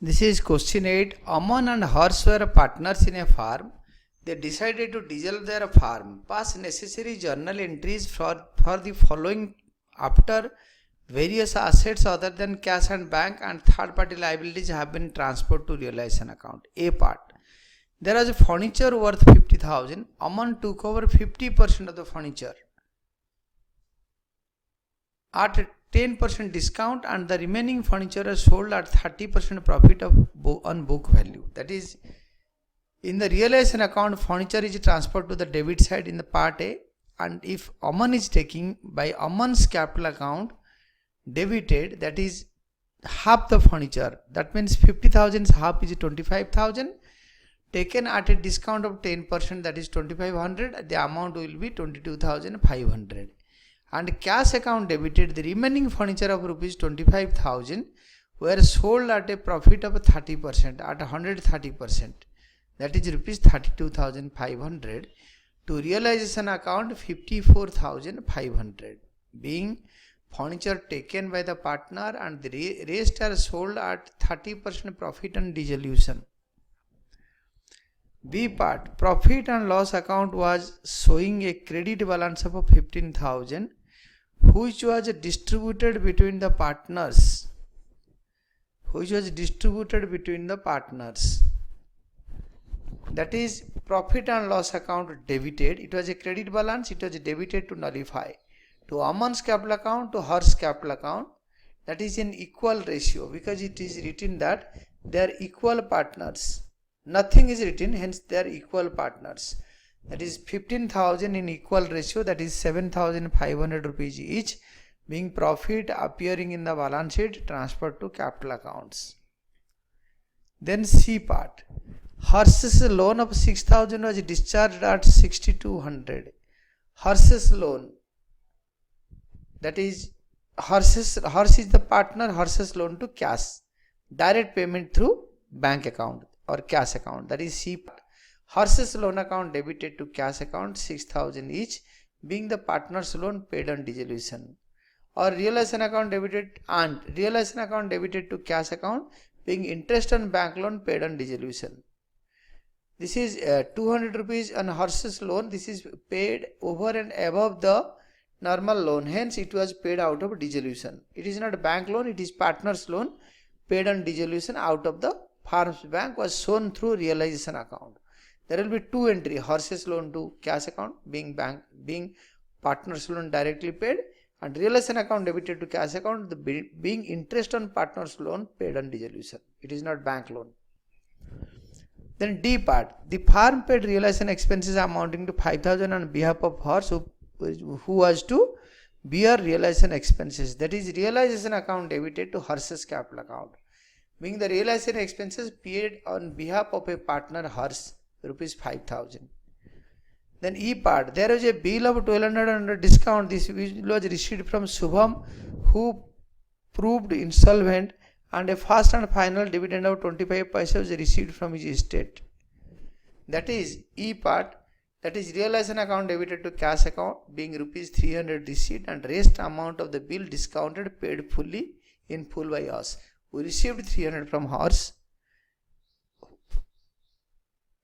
This is question 8. Aman and Harsh were partners in a farm. They decided to dissolve their farm. Pass necessary journal entries for the following after various assets other than cash and bank and third party liabilities have been transferred to realization account. A part. There was a furniture worth 50,000. Aman took over 50% of the furniture at a 10% discount and the remaining furniture is sold at 30% profit on book value. That is, in the realization account, furniture is transferred to the debit side in the part A, and if Aman is taking by Aman's capital account debited, that is half the furniture. That means 50,000 half is 25,000. Taken at a discount of 10%, that is 2,500. The amount will be 22,500. And cash account debited, the remaining furniture of rupees 25,000 were sold at a profit of 30%, at 130%, that is rupees 32,500 to realization account 54,500, being furniture taken by the partner and the rest are sold at 30% profit on dissolution. B part, profit and loss account was showing a credit balance of 15,000 which was distributed between the partners. That is, profit and loss account debited. It was a credit balance. It was debited to nullify to Aman's capital account, to Harsh's capital account. That is in equal ratio, because it is written that they are equal partners. Nothing is written, hence they are equal partners. That is 15,000 in equal ratio, that is 7,500 rupees each, being profit appearing in the balance sheet transferred to capital accounts. Then C part. Harsh's loan of 6,000 was discharged at 6,200. Harsh's loan, that is Harsh is the partner, Harsh's loan to cash, direct payment through bank account or cash account, that is C part. Harsh's loan account debited to cash account 6,000 each, being the partner's loan paid on dissolution, or realization account debited to cash account, being interest on bank loan paid on dissolution. This is 200 rupees on Harsh's loan. This is paid over and above the normal loan, hence it was paid out of dissolution. It is not a bank loan, it is partner's loan paid on dissolution out of the farm's bank, was shown through realization account. There will be two entry, Harsh's loan to cash account being partner's loan directly paid, and realization account debited to cash account being interest on partner's loan paid on dissolution. It is not bank loan. Then D part, the farm paid realization expenses amounting to 5,000 on behalf of Harsh who was to bear realization expenses. That is, realization account debited to Harsh's capital account, being the realization expenses paid on behalf of a partner Harsh, rupees 5,000. Then E part, there was a bill of 1,200 under discount. This was received from Shubham, who proved insolvent, and a first and final dividend of 25 paisa was received from his estate. That is E part, that is realization account debited to cash account, being rupees 300 receipt and rest amount of the bill discounted paid in full by us. We received 300 from Harsh,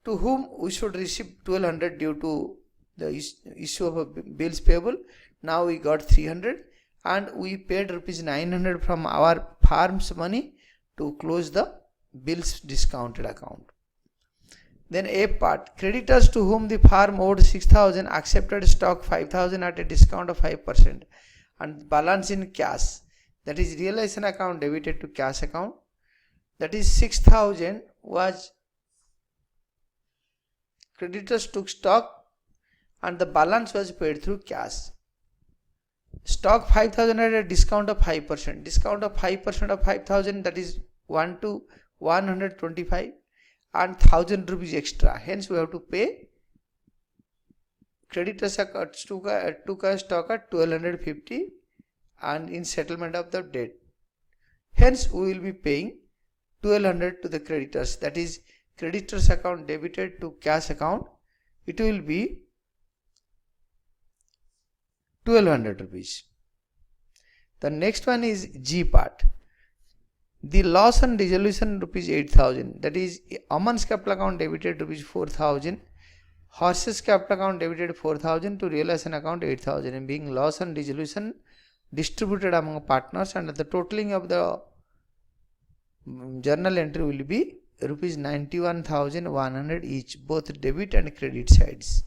to whom we should receive 1,200 due to the issue of bills payable. Now we got 300 and we paid rupees 900 from our farm's money to close the bills discounted account. Then A part, creditors to whom the farm owed 6,000 accepted stock 5,000 at a discount of 5% and balance in cash. That is realization account debited to cash account. That is 6,000 was creditors took stock and the balance was paid through cash. Stock 5,000 at a discount of 5%. Discount of 5% of 5,000, that is 1 to 125 and 1,000 rupees extra. Hence we have to pay creditors took a stock at 1,250 and in settlement of the debt. Hence we will be paying 1,200 to the creditors. That is creditors account debited to cash account. It will be 1,200 rupees. The next one is G part. The loss on dissolution rupees 8,000. That is, Aman's capital account debited rupees 4,000. Horse's capital account debited 4,000 to realization account 8,000, and being loss on dissolution distributed among partners, and the totaling of the journal entry will be rupees 91,100 each, both debit and credit sides.